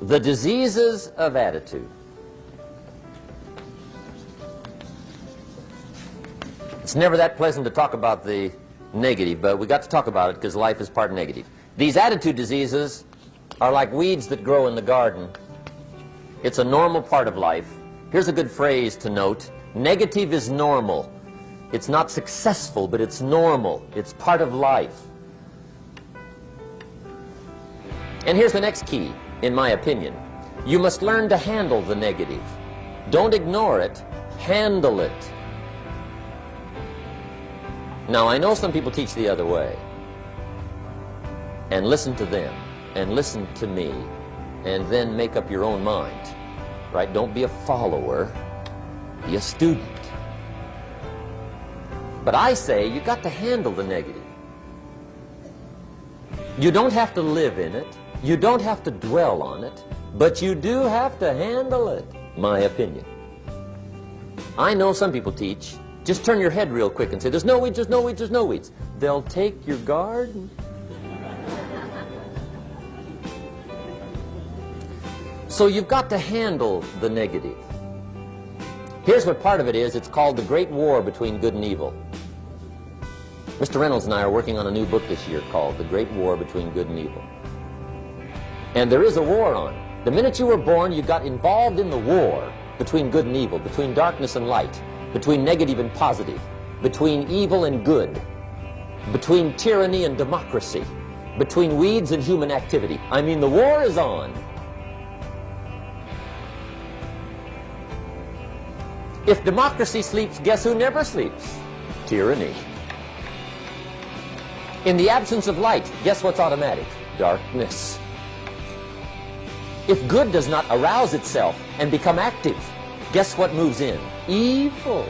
The diseases of attitude. It's never that pleasant to talk about the negative, but we got to talk about it because life is part negative. These attitude diseases are like weeds that grow in the garden. It's a normal part of life. Here's a good phrase to note. Negative is normal. It's not successful, but it's normal. It's part of life. And here's the next key, in my opinion. You must learn to handle the negative. Don't ignore it. Handle it. Now, I know some people teach the other way. And listen to them. And listen to me. And then make up your own mind. Right? Don't be a follower. Be a student. But I say you got to handle the negative. You don't have to live in it. You don't have to dwell on it. But you do have to handle it. My opinion. I know some people teach, just turn your head real quick and say, there's no weeds, there's no weeds, there's no weeds. They'll take your garden. So you've got to handle the negative. Here's what part of it is. It's called the Great War Between Good and Evil. Mr. Reynolds and I are working on a new book this year called The Great War Between Good and Evil. And there is a war on. The minute you were born, you got involved in the war between good and evil, between darkness and light, between negative and positive, between evil and good, between tyranny and democracy, between weeds and human activity. I mean, the war is on. If democracy sleeps, guess who never sleeps? Tyranny. In the absence of light, guess what's automatic? Darkness. If good does not arouse itself and become active, guess what moves in? Evil.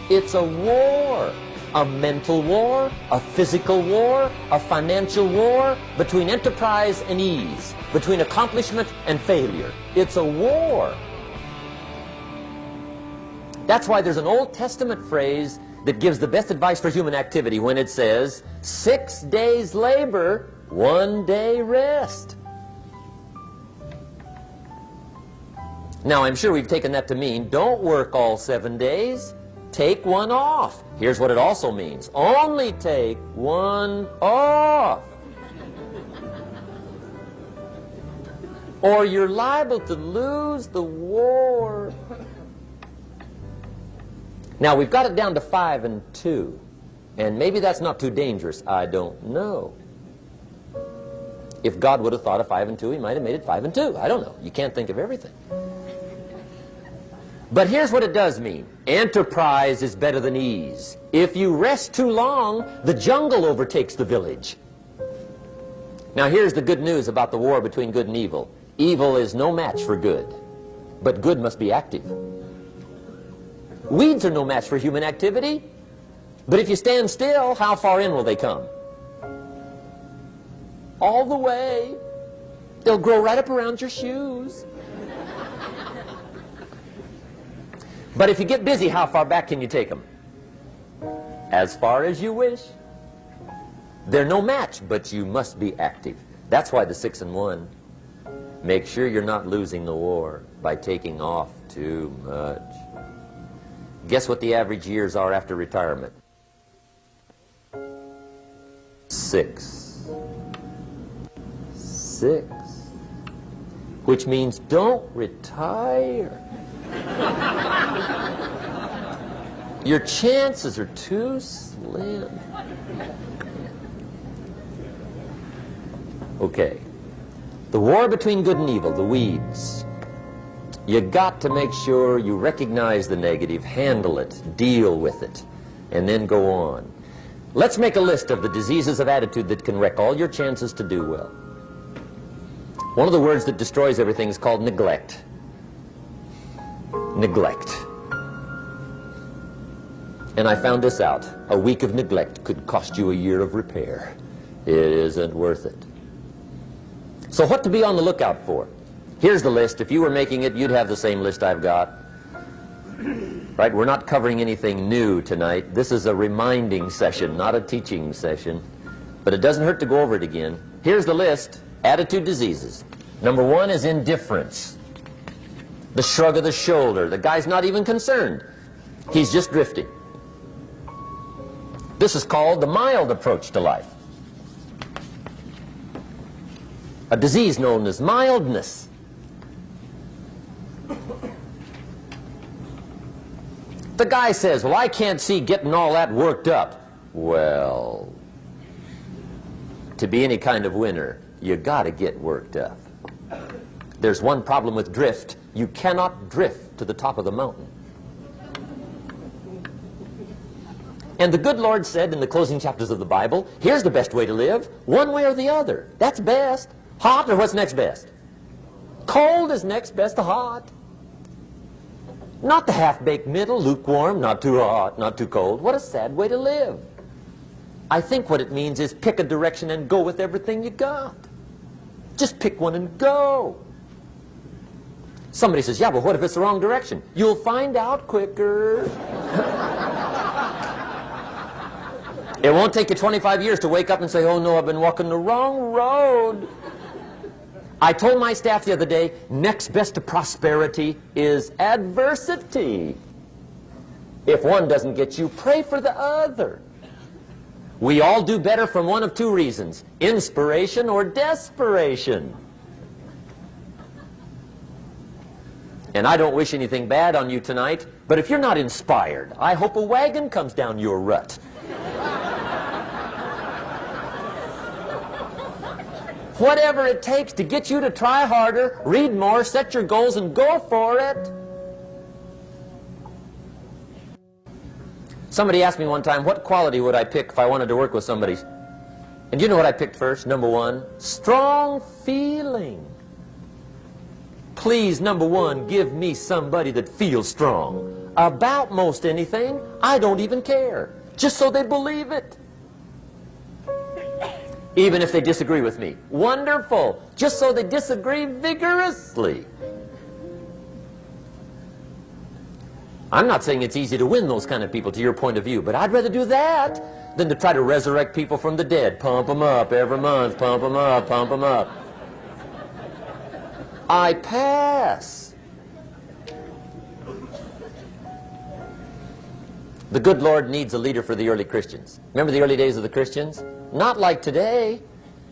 It's a war. A mental war, a physical war, a financial war, between enterprise and ease, between accomplishment and failure. It's a war. That's why there's an Old Testament phrase that gives the best advice for human activity when it says, 6 days labor, 1 day rest. Now, I'm sure we've taken that to mean, don't work all 7 days, take one off. Here's what it also means, only take one off. Or you're liable to lose the war. Now, we've got it down to 5 and 2, and maybe that's not too dangerous. I don't know. If God would have thought of 5 and 2, he might have made it 5 and 2. I don't know. You can't think of everything. But here's what it does mean. Enterprise is better than ease. If you rest too long, the jungle overtakes the village. Now, here's the good news about the war between good and evil. Evil is no match for good, but good must be active. Weeds are no match for human activity, but if you stand still, how far in will they come? All the way. They'll grow right up around your shoes. But if you get busy, how far back can you take them? As far as you wish. They're no match, but you must be active. That's why the 6 and 1. Make sure you're not losing the war by taking off too much. Guess what the average years are after retirement? 6. 6. Which means don't retire. Your chances are too slim. Okay. The war between good and evil, the weeds. You got to make sure you recognize the negative, handle it, deal with it, and then go on. Let's make a list of the diseases of attitude that can wreck all your chances to do well. One of the words that destroys everything is called neglect. Neglect. And I found this out. A week of neglect could cost you a year of repair. It isn't worth it. So what to be on the lookout for? Here's the list. If you were making it, you'd have the same list I've got. Right? We're not covering anything new tonight. This is a reminding session, not a teaching session. But it doesn't hurt to go over it again. Here's the list. Attitude diseases. Number one is indifference. The shrug of the shoulder. The guy's not even concerned. He's just drifting. This is called the mild approach to life. A disease known as mildness. The guy says, well, I can't see getting all that worked up. Well, to be any kind of winner, you got to get worked up. There's one problem with drift. You cannot drift to the top of the mountain. And the good Lord said in the closing chapters of the Bible, here's the best way to live, one way or the other. That's best. Hot or what's next best? Cold is next best to hot. Not the half-baked middle, lukewarm, not too hot, not too cold. What a sad way to live. I think what it means is pick a direction and go with everything you got. Just pick one and go. Somebody says, yeah, but what if it's the wrong direction? You'll find out quicker. It won't take you 25 years to wake up and say, oh no, I've been walking the wrong road. I told my staff the other day, next best to prosperity is adversity. If one doesn't get you, pray for the other. We all do better from one of two reasons, inspiration or desperation. And I don't wish anything bad on you tonight, but if you're not inspired, I hope a wagon comes down your rut. Whatever it takes to get you to try harder, read more, set your goals, and go for it. Somebody asked me one time, what quality would I pick if I wanted to work with somebody? And you know what I picked first? Number one, strong feeling. Please, number one, give me somebody that feels strong. About most anything, I don't even care. Just so they believe it. Even if they disagree with me. Wonderful. Just so they disagree vigorously. I'm not saying it's easy to win those kind of people to your point of view, but I'd rather do that than to try to resurrect people from the dead. Pump them up every month, pump them up, pump them up. I pass. The good Lord needs a leader for the early Christians. Remember the early days of the Christians? Not like today.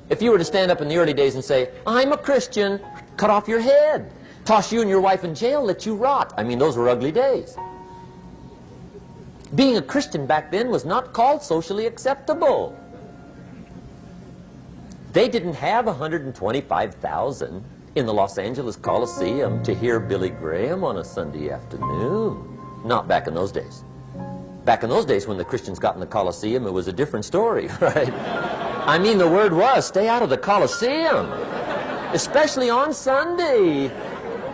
If you were to stand up in the early days and say, I'm a Christian, cut off your head, toss you and your wife in jail, let you rot. I mean, those were ugly days. Being a Christian back then was not called socially acceptable. They didn't have 125,000 in the Los Angeles Coliseum to hear Billy Graham on a Sunday afternoon. Not back in those days. Back in those days when the Christians got in the Coliseum, it was a different story, right? I mean, the word was, stay out of the Coliseum, especially on Sunday.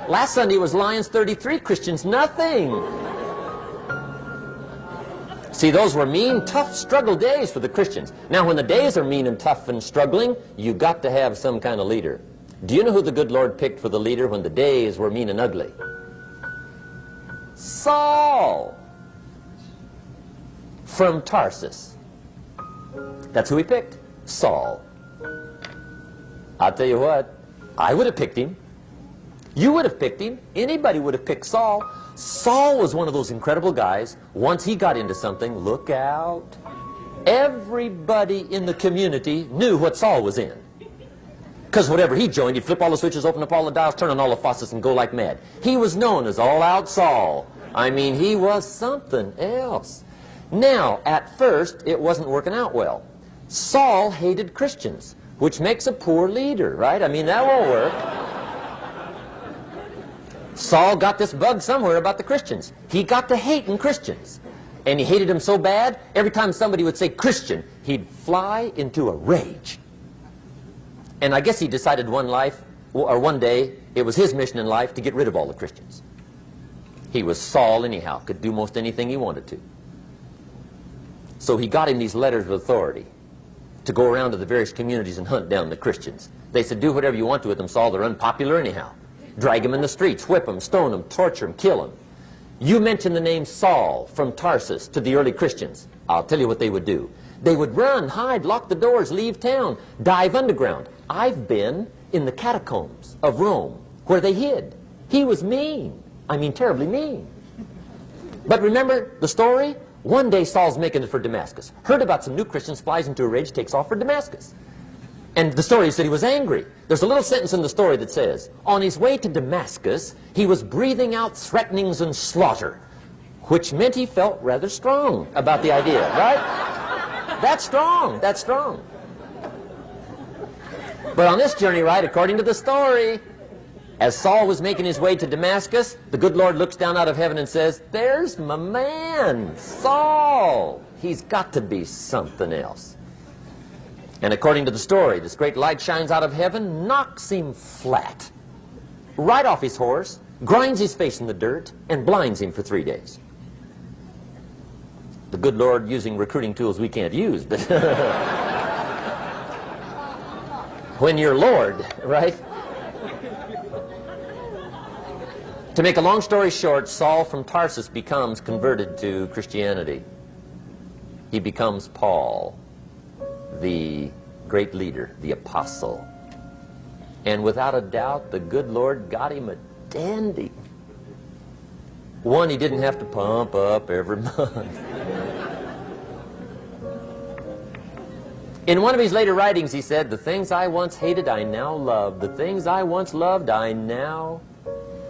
Last Sunday was Lions 33, Christians nothing. See, those were mean, tough struggle days for the Christians. Now, when the days are mean and tough and struggling, you got to have some kind of leader. Do you know who the good Lord picked for the leader when the days were mean and ugly? Saul. From Tarsus. That's who he picked. Saul. I'll tell you what, I would have picked him. You would have picked him. Anybody would have picked Saul. Saul was one of those incredible guys. Once he got into something, look out. Everybody in the community knew what Saul was in. Because whatever he joined, he'd flip all the switches, open up all the dials, turn on all the faucets, and go like mad. He was known as All-Out Saul. I mean, he was something else. Now, at first, it wasn't working out well. Saul hated Christians, which makes a poor leader, right? I mean, that won't work. Saul got this bug somewhere about the Christians. He got to hating Christians. And he hated them so bad, every time somebody would say Christian, he'd fly into a rage. And I guess he decided one day, it was his mission in life to get rid of all the Christians. He was Saul anyhow, could do most anything he wanted to. So he got him these letters of authority to go around to the various communities and hunt down the Christians. They said, do whatever you want to with them, Saul, they're unpopular anyhow. Drag them in the streets, whip them, stone them, torture them, kill them. You mention the name Saul from Tarsus to the early Christians, I'll tell you what they would do. They would run, hide, lock the doors, leave town, dive underground. I've been in the catacombs of Rome, where they hid. He was mean. I mean, terribly mean. But remember the story? One day Saul's making it for Damascus. Heard about some new Christians, flies into a rage, takes off for Damascus. And the story said he was angry. There's a little sentence in the story that says, on his way to Damascus, he was breathing out threatenings and slaughter, which meant he felt rather strong about the idea, right? That's strong. That's strong. But on this journey, right, according to the story, as Saul was making his way to Damascus, the good Lord looks down out of heaven and says, there's my man, Saul. He's got to be something else. And according to the story, this great light shines out of heaven, knocks him flat, right off his horse, grinds his face in the dirt, and blinds him for 3 days. The good Lord using recruiting tools we can't use, but when you're Lord, right? To make a long story short, Saul from Tarsus becomes converted to Christianity. He becomes Paul, the great leader, the apostle. And without a doubt, the good Lord got him a dandy. One he didn't have to pump up every month. In one of his later writings, he said, the things I once hated, I now love. The things I once loved, I now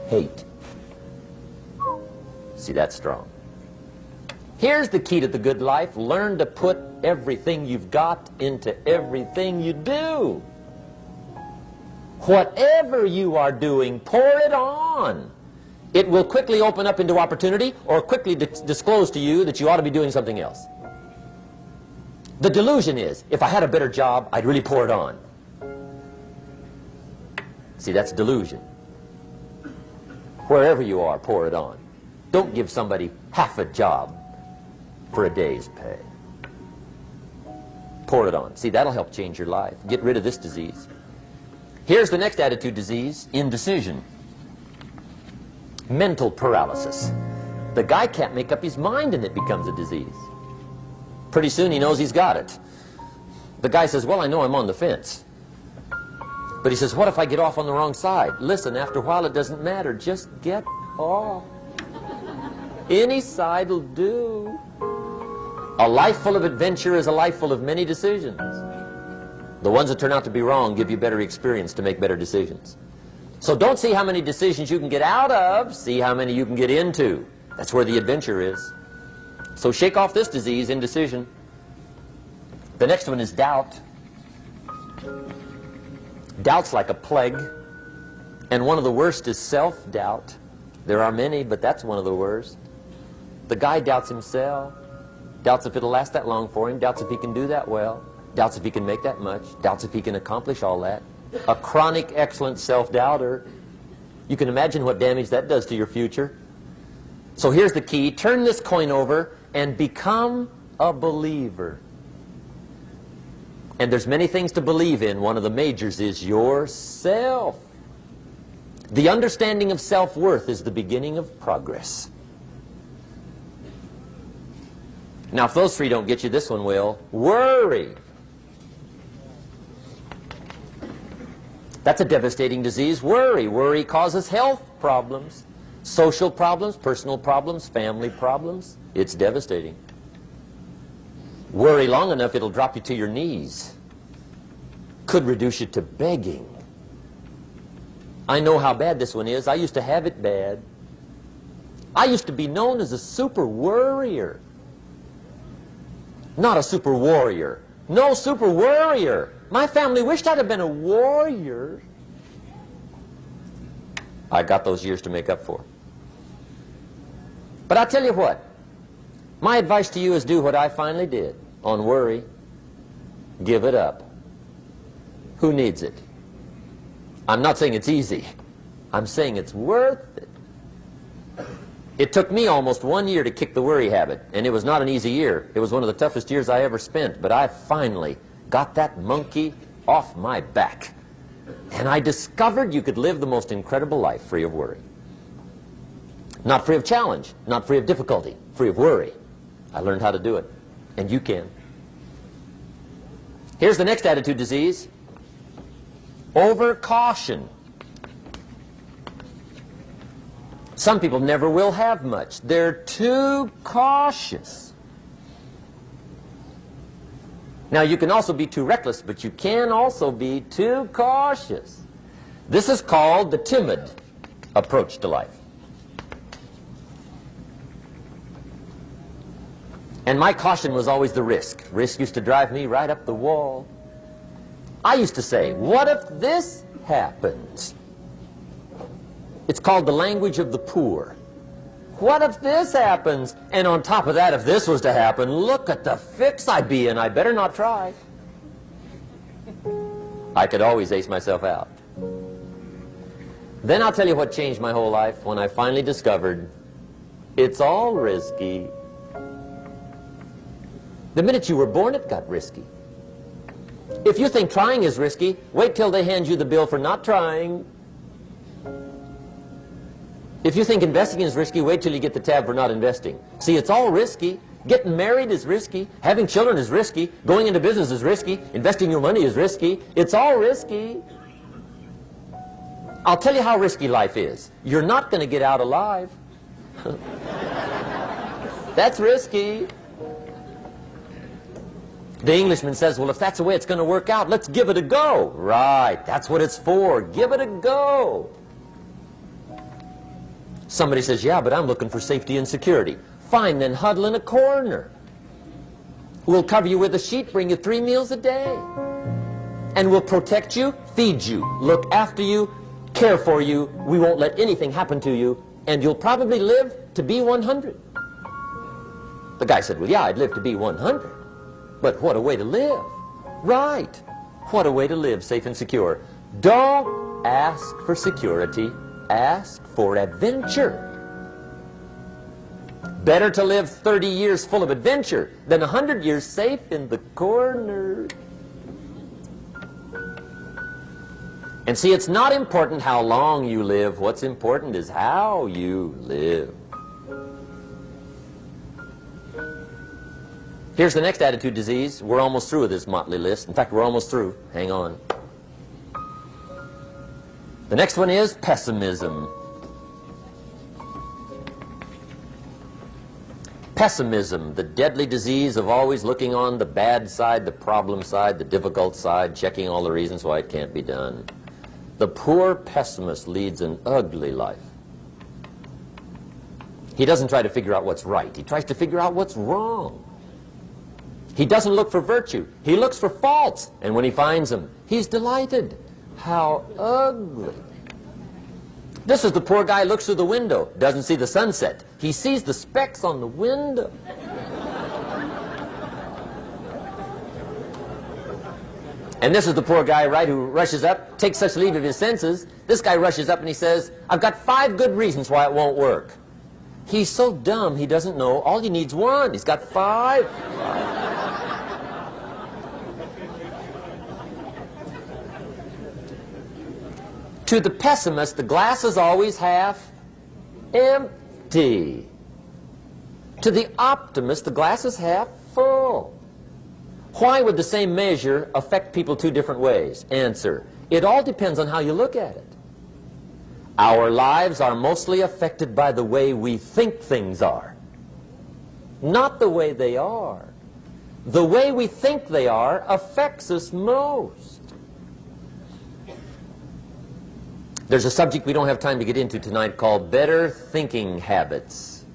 hate. See, that's strong. Here's the key to the good life. Learn to put everything you've got into everything you do. Whatever you are doing, pour it on. It will quickly open up into opportunity or quickly disclose to you that you ought to be doing something else. The delusion is, if I had a better job, I'd really pour it on. See, that's delusion. Wherever you are, pour it on. Don't give somebody half a job for a day's pay. Pour it on. See, that'll help change your life. Get rid of this disease. Here's the next attitude disease, indecision. Mental paralysis. The guy can't make up his mind and it becomes a disease. Pretty soon he knows he's got it. The guy says, well, I know I'm on the fence. But he says, what if I get off on the wrong side? Listen, after a while it doesn't matter. Just get off. Any side will do. A life full of adventure is a life full of many decisions. The ones that turn out to be wrong give you better experience to make better decisions. So don't see how many decisions you can get out of, see how many you can get into. That's where the adventure is. So shake off this disease, indecision. The next one is doubt. Doubt's like a plague. And one of the worst is self-doubt. There are many, but that's one of the worst. The guy doubts himself. Doubts if it'll last that long for him. Doubts if he can do that well. Doubts if he can make that much. Doubts if he can accomplish all that. A chronic, excellent self-doubter. You can imagine what damage that does to your future. So here's the key. Turn this coin over and become a believer. And there's many things to believe in. One of the majors is yourself. The understanding of self-worth is the beginning of progress. Now, if those three don't get you, this one will. Worry. That's a devastating disease. Worry. Worry causes health problems, social problems, personal problems, family problems. It's devastating. Worry long enough, it'll drop you to your knees. Could reduce you to begging. I know how bad this one is. I used to have it bad. I used to be known as a super worrier. Not a super warrior. No, super worrier. My family wished I'd have been a warrior. I got those years to make up for. But I'll tell you what. My advice to you is do what I finally did on worry. Give it up. Who needs it? I'm not saying it's easy. I'm saying it's worth it. It took me almost 1 year to kick the worry habit, and it was not an easy year. It was one of the toughest years I ever spent, but I finally got that monkey off my back. And I discovered you could live the most incredible life free of worry. Not free of challenge, not free of difficulty, free of worry. I learned how to do it, and you can. Here's the next attitude disease. Over caution. Some people never will have much. They're too cautious. Now, you can also be too reckless, but you can also be too cautious. This is called the timid approach to life. And my caution was always the risk. Risk used to drive me right up the wall. I used to say, what if this happens? It's called the language of the poor. What if this happens? And on top of that, if this was to happen, look at the fix I'd be in. I better not try. I could always ace myself out. Then I'll tell you what changed my whole life when I finally discovered it's all risky. The minute you were born, it got risky. If you think trying is risky, wait till they hand you the bill for not trying. If you think investing is risky, wait till you get the tab for not investing. See, it's all risky. Getting married is risky. Having children is risky. Going into business is risky. Investing your money is risky. It's all risky. I'll tell you how risky life is. You're not going to get out alive. That's risky. The Englishman says, well, if that's the way it's going to work out, let's give it a go. Right, that's what it's for. Give it a go. Somebody says, yeah, but I'm looking for safety and security. Fine, then huddle in a corner. We'll cover you with a sheet, bring you 3 meals a day. And we'll protect you, feed you, look after you, care for you. We won't let anything happen to you. And you'll probably live to be 100. The guy said, well, yeah, I'd live to be 100. But what a way to live. Right. What a way to live, safe and secure. Don't ask for security. Ask for adventure. Better to live 30 years full of adventure than 100 years safe in the corner. And see, it's not important how long you live. What's important is how you live. Here's the next attitude disease. We're almost through with this motley list. In fact, we're almost through. Hang on. The next one is pessimism. Pessimism, the deadly disease of always looking on the bad side, the problem side, the difficult side, checking all the reasons why it can't be done. The poor pessimist leads an ugly life. He doesn't try to figure out what's right. He tries to figure out what's wrong. He doesn't look for virtue. He looks for faults. And when he finds them, he's delighted. How ugly. This is the poor guy who looks through the window, doesn't see the sunset. He sees the specks on the window. And this is the poor guy, right, who rushes up, takes such leave of his senses. This guy rushes up and he says, I've got 5 good reasons why it won't work. He's so dumb he doesn't know. All he needs 1. He's got 5. To the pessimist, the glass is always half empty. To the optimist, the glass is half full. Why would the same measure affect people 2 different ways? Answer, it all depends on how you look at it. Our lives are mostly affected by the way we think things are, not the way they are. The way we think they are affects us most. There's a subject we don't have time to get into tonight called better thinking habits.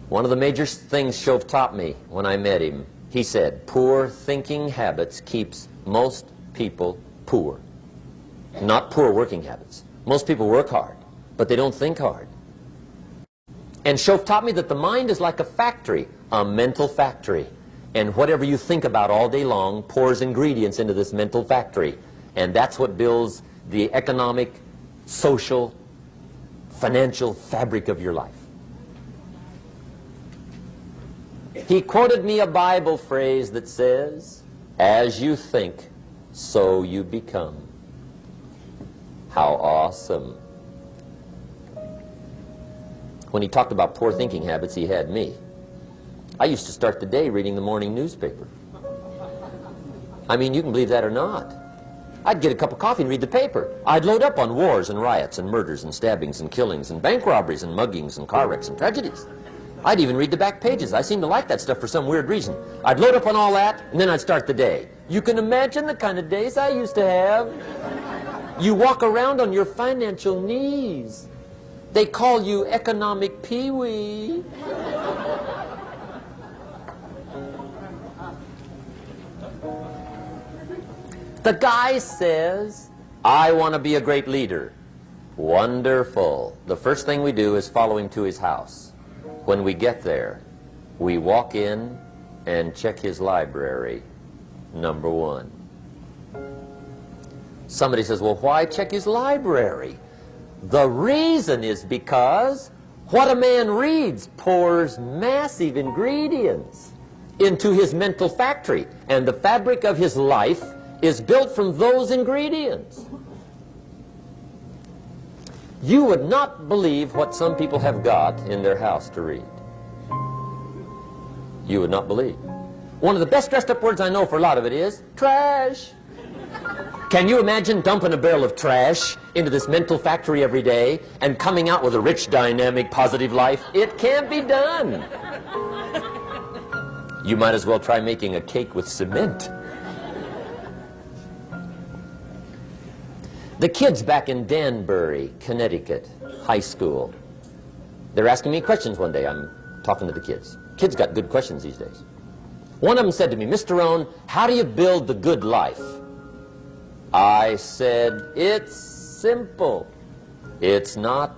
One of the major things Shove taught me when I met him, he said, poor thinking habits keeps most people poor. Not poor working habits. Most people work hard, but they don't think hard. And Shove taught me that the mind is like a factory, a mental factory. And whatever you think about all day long pours ingredients into this mental factory. And that's what builds the economic, social, financial fabric of your life. He quoted me a Bible phrase that says, as you think, so you become. How awesome. When he talked about poor thinking habits, he had me. I used to start the day reading the morning newspaper. I mean, you can believe that or not. I'd get a cup of coffee and read the paper. I'd load up on wars and riots and murders and stabbings and killings and bank robberies and muggings and car wrecks and tragedies. I'd even read the back pages. I seem to like that stuff for some weird reason. I'd load up on all that, and then I'd start the day. You can imagine the kind of days I used to have. You walk around on your financial knees. They call you economic peewee. The guy says, I want to be a great leader. Wonderful. The first thing we do is follow him to his house. When we get there, we walk in and check his library, number one. Somebody says, well, why check his library? The reason is because what a man reads pours massive ingredients into his mental factory, and the fabric of his life is built from those ingredients. You would not believe what some people have got in their house to read. You would not believe. One of the best dressed up words I know for a lot of it is trash. Can you imagine dumping a barrel of trash into this mental factory every day and coming out with a rich, dynamic, positive life? It can't be done. You might as well try making a cake with cement. The kids back in Danbury, Connecticut, high school, they're asking me questions one day. I'm talking to the kids. Kids got good questions these days. One of them said to me, Mr. Rohn, how do you build the good life? I said, it's simple. It's not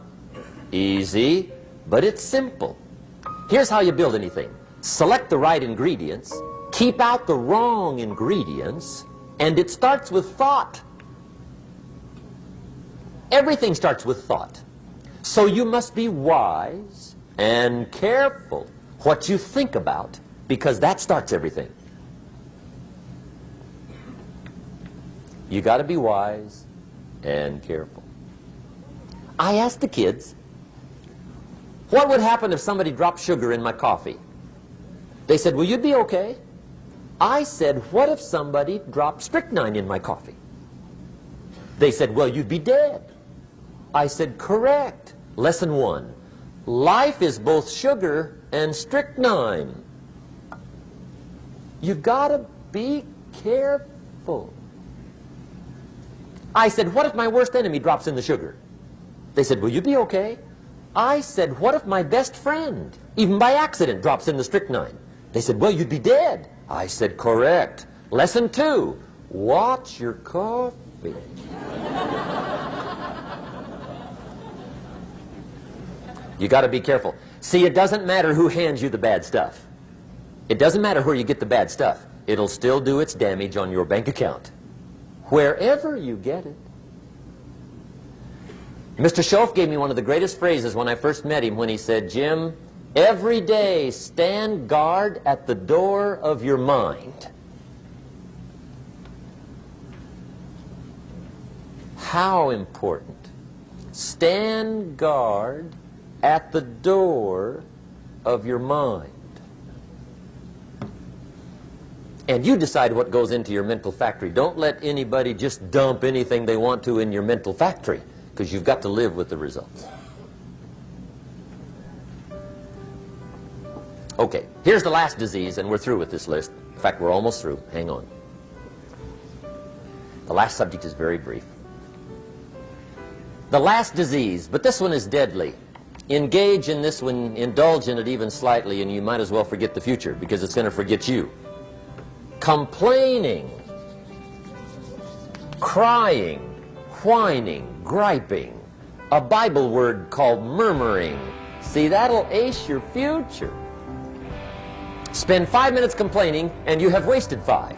easy, but it's simple. Here's how you build anything. Select the right ingredients, keep out the wrong ingredients, and it starts with thought. Everything starts with thought. So you must be wise and careful what you think about, because that starts everything. You got to be wise and careful. I asked the kids, what would happen if somebody dropped sugar in my coffee? They said, well, you'd be okay. I said, what if somebody dropped strychnine in my coffee? They said, well, you'd be dead. I said, correct. Lesson one. Life is both sugar and strychnine. You've got to be careful. I said, what if my worst enemy drops in the sugar? They said, will you be okay? I said, what if my best friend, even by accident, drops in the strychnine? They said, well, you'd be dead. I said, correct. Lesson two. Watch your coffee. You got to be careful. See, it doesn't matter who hands you the bad stuff. It doesn't matter where you get the bad stuff. It'll still do its damage on your bank account, wherever you get it. Mr. Schoaf gave me one of the greatest phrases when I first met him when he said, Jim, every day stand guard at the door of your mind. How important. Stand guard at the door of your mind. And you decide what goes into your mental factory. Don't let anybody just dump anything they want to in your mental factory, because you've got to live with the results. Okay, here's the last disease, and we're through with this list. In fact, we're almost through. Hang on. The last subject is very brief. The last disease, but this one is deadly. Engage in this one, indulge in it even slightly, and you might as well forget the future, because it's going to forget you. Complaining, crying, whining, griping. A Bible word called murmuring. See, that'll ace your future. Spend 5 minutes complaining, and you have wasted 5.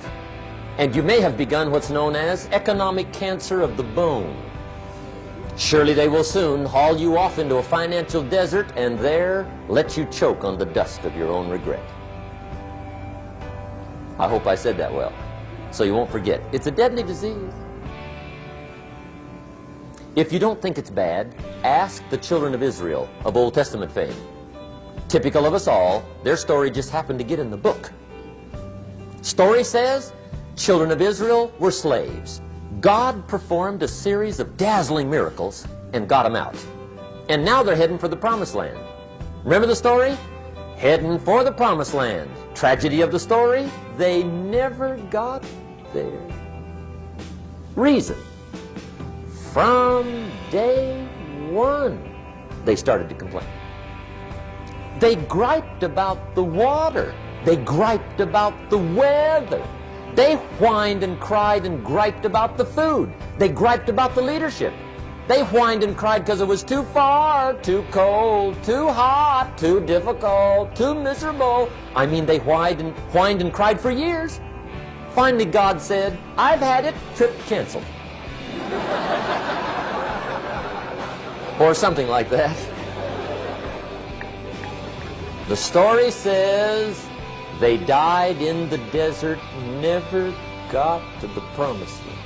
And you may have begun what's known as economic cancer of the bone. Surely they will soon haul you off into a financial desert and there let you choke on the dust of your own regret. I hope I said that well, so you won't forget. It's a deadly disease. If you don't think it's bad, ask the children of Israel of Old Testament fame. Typical of us all, their story just happened to get in the book. Story says, children of Israel were slaves. God performed a series of dazzling miracles and got them out. And now they're heading for the promised land. Remember the story? Heading for the promised land. Tragedy of the story, they never got there. Reason. From day one, they started to complain. They griped about the water. They griped about the weather. They whined and cried and griped about the food. They griped about the leadership. They whined and cried because it was too far, too cold, too hot, too difficult, too miserable. I mean, they whined and cried for years. Finally, God said, "I've had it, trip canceled." Or something like that. The story says they died in the desert, never got to the promised land.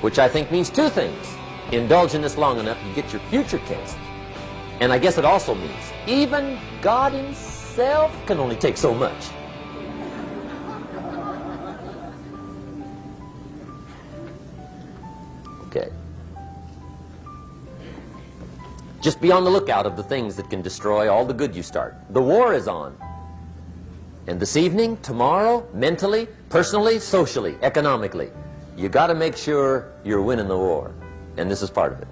Which I think means two things. Indulge in this long enough, you get your future canceled. And I guess it also means even God himself can only take so much. Okay. Just be on the lookout of the things that can destroy all the good you start. The war is on. And this evening, tomorrow, mentally, personally, socially, economically, you got to make sure you're winning the war. And this is part of it.